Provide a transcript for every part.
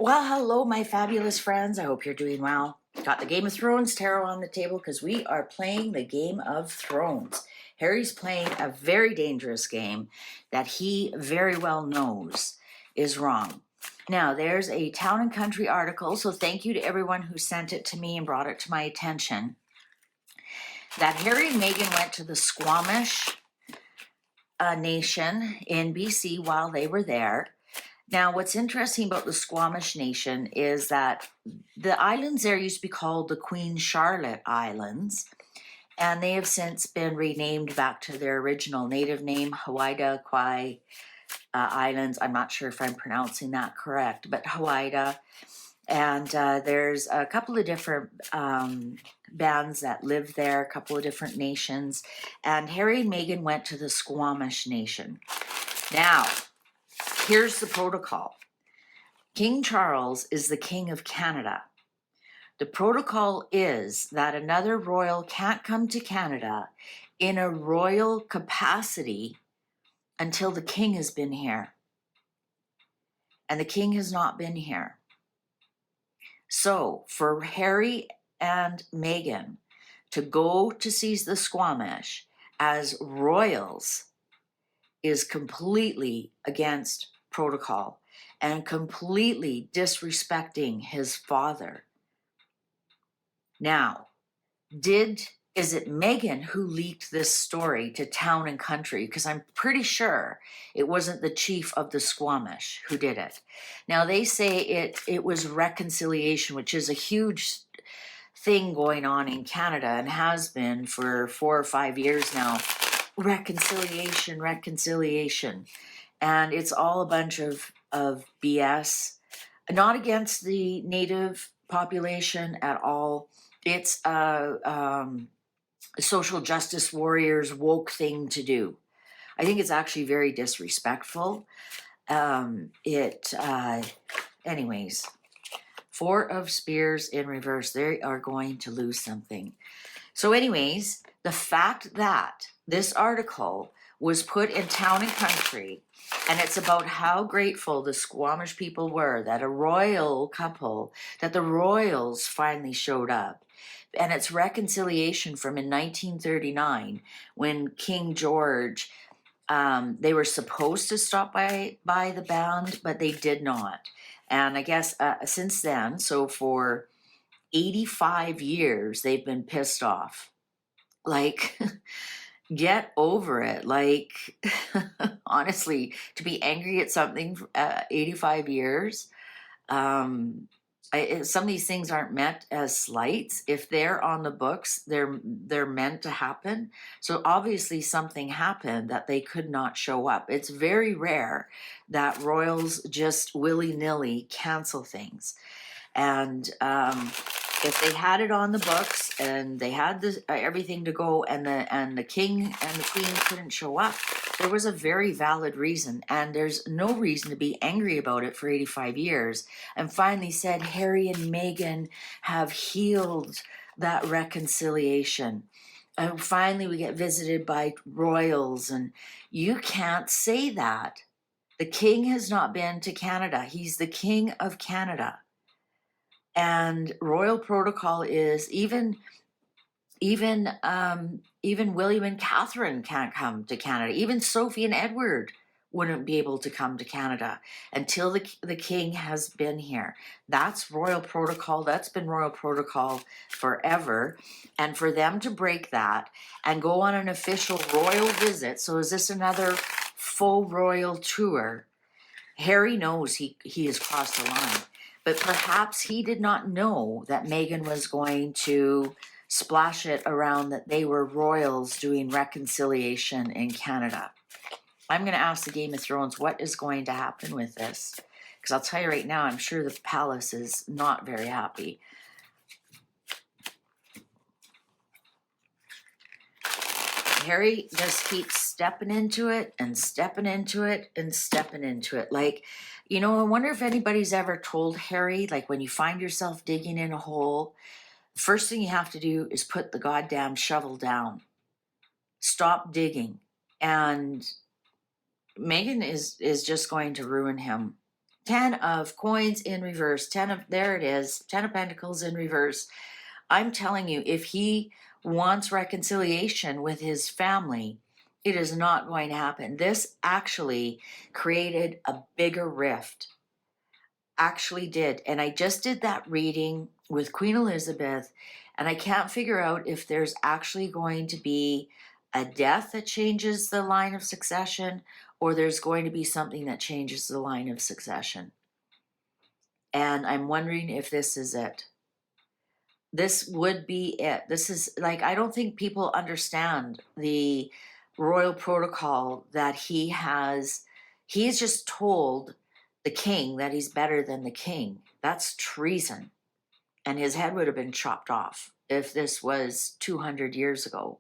Well, hello, my fabulous friends. I hope you're doing well. Got the Game of Thrones tarot on the table because we are playing the Game of Thrones. Harry's playing a very dangerous game that he very well knows is wrong. Now, there's a Town and Country article, so thank you to everyone who sent it to me and brought it to my attention, that Harry and Meghan went to the Squamish Nation in BC while they were there. Now, what's interesting about the Squamish Nation is that the islands there used to be called the Queen Charlotte Islands, and they have since been renamed back to their original native name, Hawaii Kwai Islands. I'm not sure if I'm pronouncing that correct, but Hawaii. And there's a couple of different bands that live there, a couple of different nations, and Harry and Meghan went to the Squamish Nation. Now, here's the protocol. King Charles is the King of Canada. The protocol is that another royal can't come to Canada in a royal capacity until the king has been here. And the king has not been here. So for Harry and Meghan to go to seize the Squamish as royals is completely against protocol and completely disrespecting his father. Now, is it Meghan who leaked this story to Town and Country? Because I'm pretty sure it wasn't the chief of the Squamish who did it. Now, they say it was reconciliation, which is a huge thing going on in Canada and has been for 4 or 5 years now. Reconciliation. And it's all a bunch of BS. Not against the native population at all. It's a social justice warriors woke thing to do. I think it's actually very disrespectful. Anyways, 4 of Spears in reverse. They are going to lose something. So anyways, the fact that this article was put in Town and Country, and it's about how grateful the Squamish people were that a royal couple, that the royals finally showed up. And it's reconciliation from in 1939 when King George, they were supposed to stop by the band, but they did not. And I guess since then, so for 85 years, they've been pissed off. Like, get over it. Like, honestly, to be angry at something 85 years, some of these things aren't meant as slights. If they're on the books, they're meant to happen. So obviously something happened that they could not show up. It's very rare that royals just willy-nilly cancel things. And if they had it on the books and they had everything to go, and the king and the queen couldn't show up, there was a very valid reason, and there's no reason to be angry about it for 85 years. And finally said Harry and Meghan have healed that reconciliation. And finally we get visited by royals, and you can't say that. The king has not been to Canada. He's the King of Canada. And royal protocol is even William and Catherine can't come to Canada. Even Sophie and Edward wouldn't be able to come to Canada until the king has been here. That's royal protocol. That's been royal protocol forever. And for them to break that and go on an official royal visit, so is this another full royal tour? Harry knows he has crossed the line. But perhaps he did not know that Meghan was going to splash it around that they were royals doing reconciliation in Canada. I'm going to ask the Game of Thrones what is going to happen with this. Because I'll tell you right now, I'm sure the palace is not very happy. Harry just keeps stepping into it and stepping into it and stepping into it. Like, you know, I wonder if anybody's ever told Harry, like when you find yourself digging in a hole, the first thing you have to do is put the goddamn shovel down. Stop digging. And Meghan is just going to ruin him. 10 of coins in reverse. There it is. 10 of Pentacles in reverse. I'm telling you, if he wants reconciliation with his family, it is not going to happen. This actually created a bigger rift. Actually did. And I just did that reading with Queen Elizabeth, and I can't figure out if there's actually going to be a death that changes the line of succession, or there's going to be something that changes the line of succession. And I'm wondering if this is it. This would be it. This is like, I don't think people understand the royal protocol that he has. He's just told the king that he's better than the king. That's treason. And his head would have been chopped off if this was 200 years ago.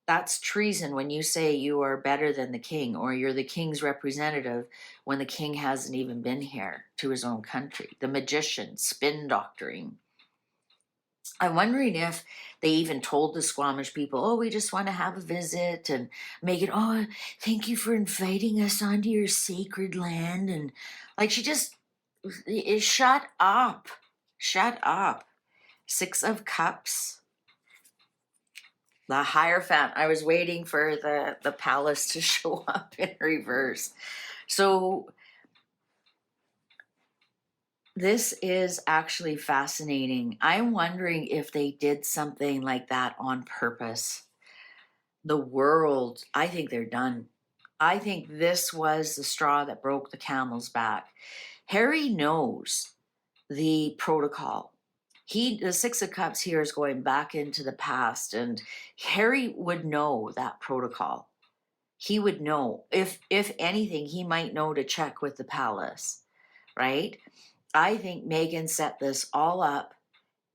That's treason when you say you are better than the king, or you're the king's representative when the king hasn't even been here to his own country. The magician, spin doctoring. I'm wondering if they even told the Squamish people, oh, we just want to have a visit, and make it, oh, thank you for inviting us onto your sacred land. And like, she just, shut up. Shut up. 6 of Cups. The Hierophant. I was waiting for the palace to show up in reverse. So this is actually fascinating. I'm wondering if they did something like that on purpose. The world, I think they're done. I think this was the straw that broke the camel's back. Harry knows the protocol. The 6 of Cups here is going back into the past, and Harry would know that protocol. He would know. If anything, he might know to check with the palace, right? I think Meghan set this all up,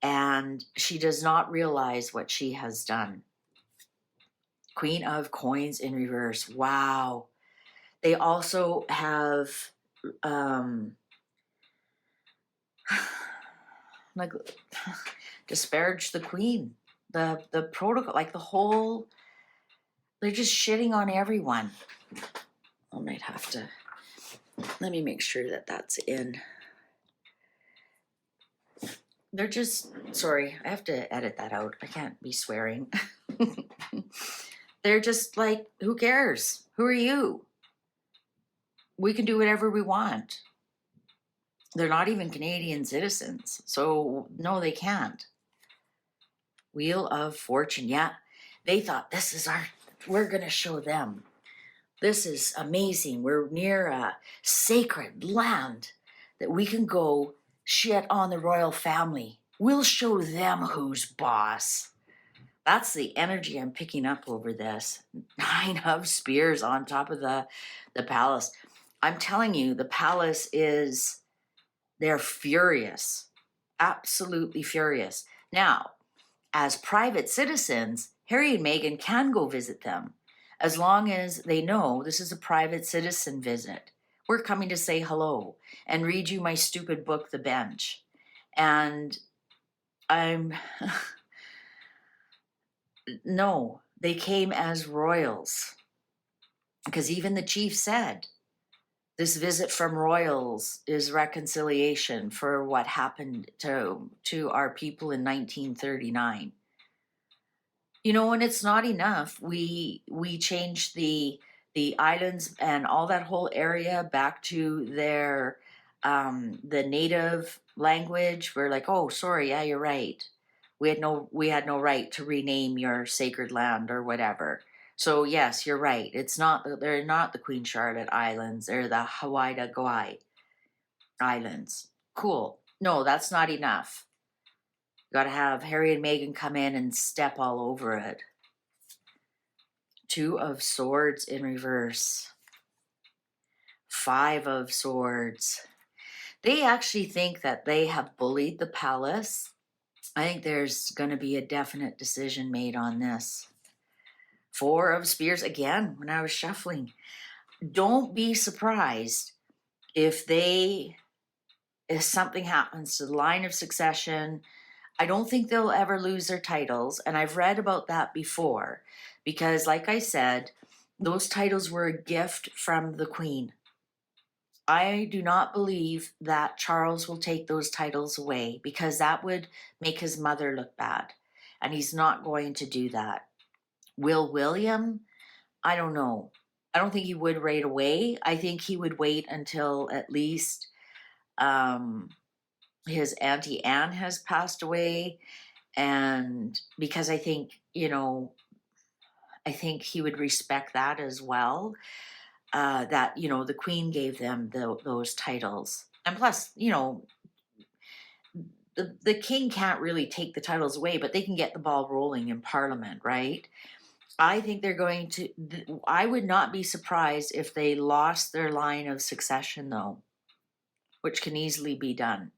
and she does not realize what she has done. Queen of Coins in reverse. Wow. They also have like disparaged the queen. The protocol, like the whole, they're just shitting on everyone. I might have to, let me make sure that that's in. They're just, sorry, I have to edit that out. I can't be swearing. They're just like, who cares? Who are you? We can do whatever we want. They're not even Canadian citizens. So no, they can't. Wheel of Fortune. Yeah, they thought we're going to show them. This is amazing. We're near a sacred land that we can go shit on the royal family. We'll show them who's boss. That's the energy I'm picking up over this. 9 of Spears on top of the palace. I'm telling you, the palace they're furious. Absolutely furious. Now, as private citizens, Harry and Meghan can go visit them, as long as they know this is a private citizen visit. We're coming to say hello and read you my stupid book, The Bench. And no, they came as royals. Because even the chief said, this visit from royals is reconciliation for what happened to our people in 1939. You know, and it's not enough. We changed the islands and all that whole area back to their the native language. We're like, oh, sorry, yeah, you're right. We had no right to rename your sacred land or whatever. So yes, you're right. They're not the Queen Charlotte Islands. They're the Hawaii Kauai Islands. Cool. No, that's not enough. Got to have Harry and Meghan come in and step all over it. 2 of Swords in reverse. 5 of Swords. They actually think that they have bullied the palace. I think there's going to be a definite decision made on this. 4 of Spears again when I was shuffling. Don't be surprised if something happens to the line of succession. I don't think they'll ever lose their titles, and I've read about that before, because like I said, those titles were a gift from the Queen. I do not believe that Charles will take those titles away, because that would make his mother look bad. And he's not going to do that. Will William? I don't know. I don't think he would right away. I think he would wait until at least his Auntie Anne has passed away. And because I think, I think he would respect that as well. That, the Queen gave them those titles. And plus, the king can't really take the titles away, but they can get the ball rolling in Parliament, right? I think they're going to, I would not be surprised if they lost their line of succession, though, which can easily be done.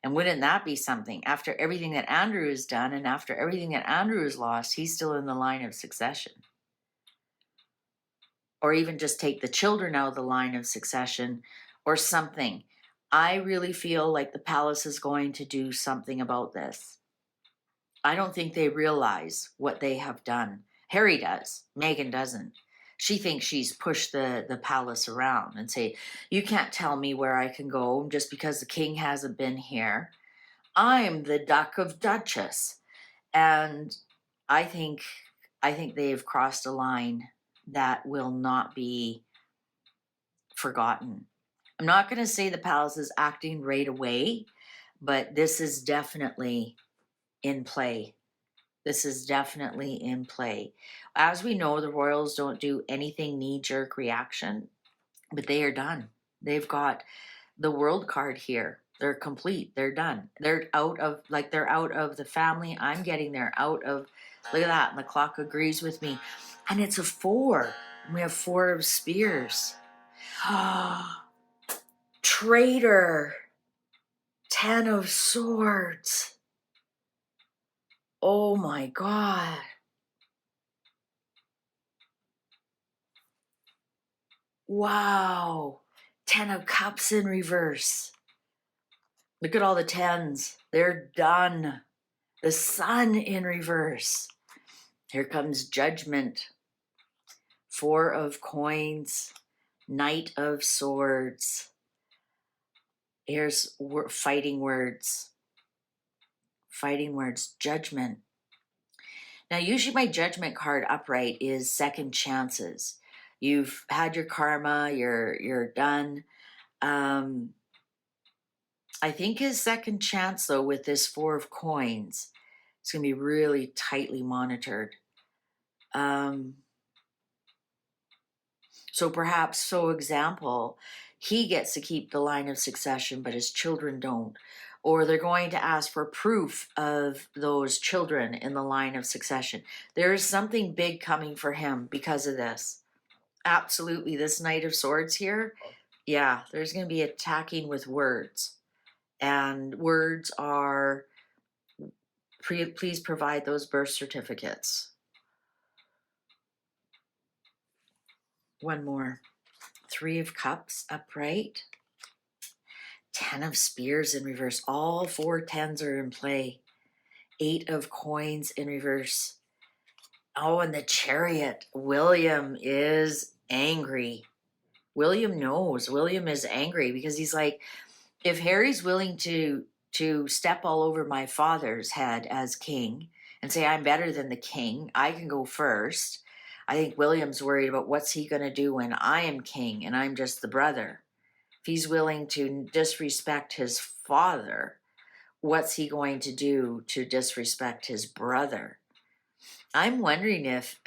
And wouldn't that be something? After everything that Andrew has done and after everything that Andrew has lost, he's still in the line of succession. Or even just take the children out of the line of succession or something. I really feel like the palace is going to do something about this. I don't think they realize what they have done. Harry does. Meghan doesn't. She thinks she's pushed the palace around and say, you can't tell me where I can go just because the king hasn't been here. I'm the Duck of Duchess. And I think they've crossed a line that will not be forgotten. I'm not going to say the palace is acting right away, but this is definitely in play. This is definitely in play. As we know, the royals don't do anything knee-jerk reaction, but they are done. They've got the world card here. They're complete. They're done. They're out of the family. I'm getting there out of, look at that. And the clock agrees with me. And it's a 4. And we have 4 of spears. Traitor. 10 of swords. Oh my God. Wow. 10 of cups in reverse. Look at all the 10s. They're done. The sun in reverse. Here comes judgment. 4 of coins. Knight of swords. Here's fighting words. Fighting words. Judgment. Now, usually my judgment card upright is second chances. You've had your karma. You're done. I think his second chance, though, with this 4 of coins, it's going to be really tightly monitored. So perhaps, so example, he gets to keep the line of succession, but his children don't. Or they're going to ask for proof of those children in the line of succession. There is something big coming for him because of this. Absolutely. This Knight of Swords here, yeah, there's going to be attacking with words. And words are, please provide those birth certificates. One more. 3 of Cups upright. 10 of Spears in reverse. All 4 10s are in play. 8 of Coins in reverse. Oh, and the Chariot. William is angry. William knows. William is angry because he's like, if Harry's willing to step all over my father's head as king and say, I'm better than the king, I can go first. I think William's worried about what's he going to do when I am king and I'm just the brother. If he's willing to disrespect his father, what's he going to do to disrespect his brother? I'm wondering if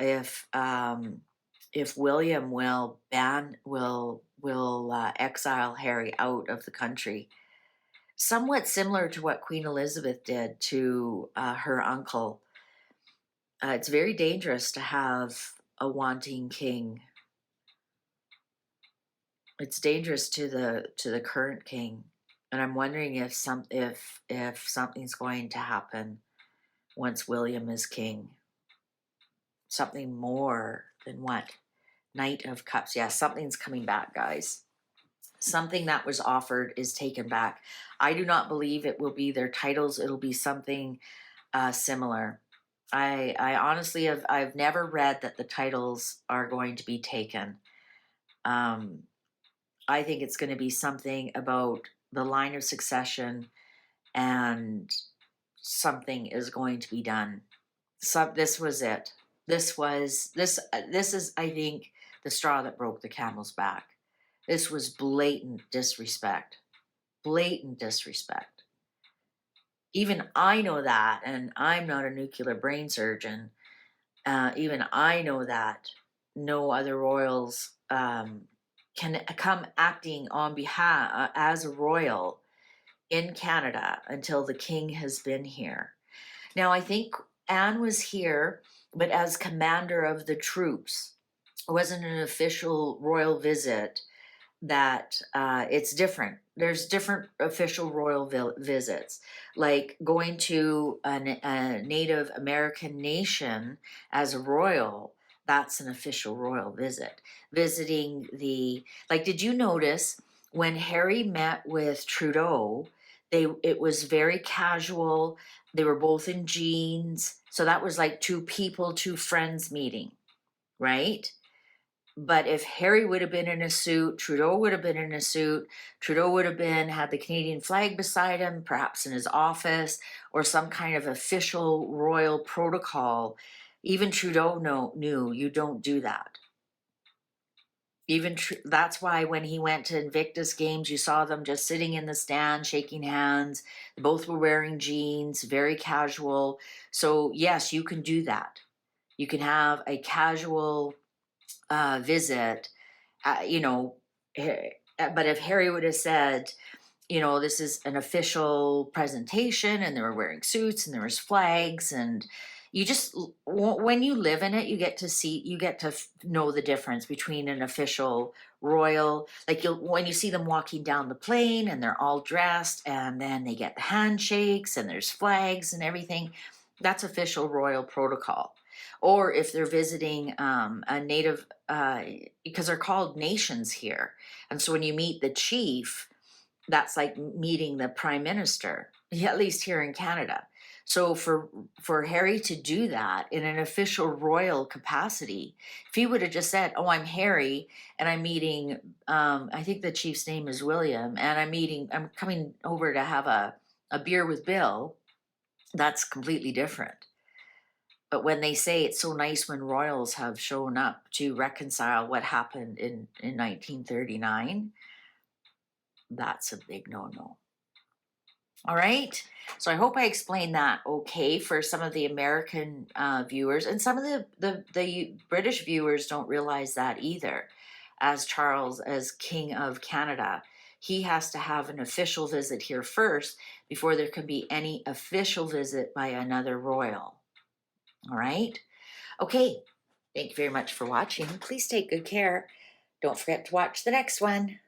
William will exile Harry out of the country. Somewhat similar to what Queen Elizabeth did to her uncle. It's very dangerous to have a wanting king. It's dangerous to the current king, and I'm wondering if something's going to happen once William is king. Something more than what? Knight of Cups. Yeah, something's coming back, guys. Something that was offered is taken back. I do not believe it will be their titles. It'll be something similar. I honestly I've never read that the titles are going to be taken. I think it's going to be something about the line of succession, and something is going to be done. So this was it. This is, I think, the straw that broke the camel's back. This was blatant disrespect. Blatant disrespect. Even I know that, and I'm not a nuclear brain surgeon. Even I know that no other royals can come acting on behalf as a royal in Canada until the king has been here. Now, I think Anne was here, but as commander of the troops. It wasn't an official royal visit. That it's different. There's different official royal visits, like going to a Native American nation as a royal. That's an official royal visit. Visiting like, did you notice when Harry met with Trudeau? It was very casual. They were both in jeans, so that was like two people, two friends meeting, right? But if Harry would have been in a suit, Trudeau would have been in a suit, Trudeau would have had the Canadian flag beside him, perhaps in his office, or some kind of official royal protocol. Even Trudeau knew you don't do that. That's why when he went to Invictus Games, you saw them just sitting in the stand, shaking hands. Both were wearing jeans, very casual. So yes, you can do that. You can have a casual visit, but if Harry would have said, this is an official presentation, and they were wearing suits and there was flags, and you just, when you live in it, you get to know the difference between an official royal, like when you see them walking down the plane and they're all dressed and then they get the handshakes and there's flags and everything, that's official royal protocol. Or if they're visiting a native, because they're called nations here. And so when you meet the chief, that's like meeting the prime minister, at least here in Canada. So for Harry to do that in an official royal capacity, if he would have just said, "Oh, I'm Harry, and I'm meeting," I think the chief's name is William, and I'm coming over to have a beer with Bill, that's completely different. But when they say it's so nice when royals have shown up to reconcile what happened in 1939, that's a big no-no. All right. So I hope I explained that okay for some of the American viewers, and some of the British viewers don't realize that either. As Charles, as King of Canada, he has to have an official visit here first before there can be any official visit by another royal. All right. Okay. Thank you very much for watching. Please take good care. Don't forget to watch the next one.